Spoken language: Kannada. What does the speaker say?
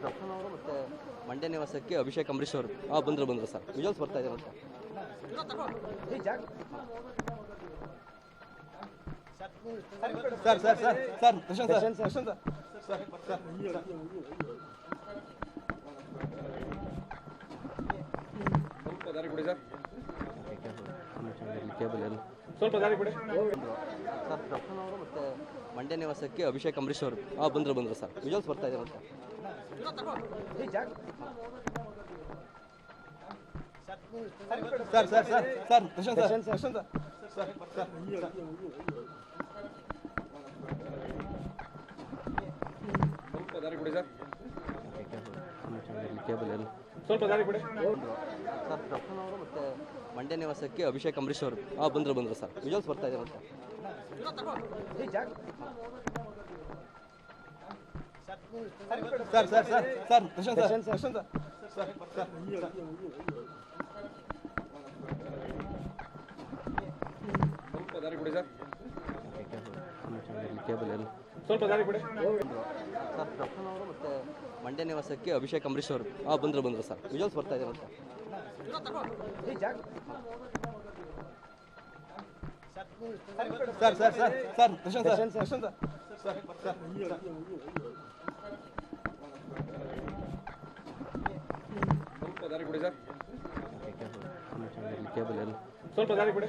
ದರ್ಶನ್ ಅವರು ಮತ್ತೆ ಮಂಡ್ಯ ನಿವಾಸಕ್ಕೆ ಅಭಿಷೇಕ್ ಅಂಬರೀಶ್ ಅವರು ಬಂದರು ಸರ್ ವಿಜುವಲ್ಸ್ ಬರ್ತಾ ಇದೆ ಮತ್ತೆ ಸ್ವಲ್ಪ ದಾರಿ ಕೊಡಿ ಸರ್ ದರ್ಶನ್ ಅವರು ಮತ್ತೆ ಮಂಡ್ಯ ನಿವಾಸಕ್ಕೆ ಅಭಿಷೇಕ್ ಅಂಬರೀಶ್ ಅವರು ಬಂದರು ಸರ್ ವಿಜುವಲ್ಸ್ ಬರ್ತಾ ಇದೆ ಮತ್ತೆ ಸ್ವಲ್ಪ ದಾರಿ ಕೊಡಿ ಸರ್ ಸ್ವಲ್ಪ ದಾರಿ ಕೊಡಿ ಸರ್ ದರ್ಶನ್ ಅವರು ಮತ್ತೆ ಮಂಡ್ಯ ನಿವಾಸಕ್ಕೆ ಅಭಿಷೇಕ್ ಅಂಬರೀಶ್ ಅವರು ಬಂದರು ಸರ್ ವಿಜುವಲ್ಸ್ ಬರ್ತಾ ಇದೆ ಮತ್ತೆ ಸ್ವಲ್ಪ ದಾರಿ ಕೊಡಿ ಸರ್ ಸ್ವಲ್ಪ ದಾರಿ ಕೊಡಿ ಸರ್ ದರ್ಶನ್ ಅವರು ಮತ್ತೆ ಮಂಡ್ಯ ನಿವಾಸಕ್ಕೆ ಅಭಿಷೇಕ್ ಅಂಬರೀಶ್ ಅವರು ಬಂದರು ಸರ್ ವಿಜುವಲ್ಸ್ ಬರ್ತಾ ಇದೆ ಮತ್ತೆ ಸ್ವಲ್ಪ ದಾರಿ ಕೊಡಿ ಸರ್ ಸ್ವಲ್ಪ ದಾರಿ ಕೊಡಿ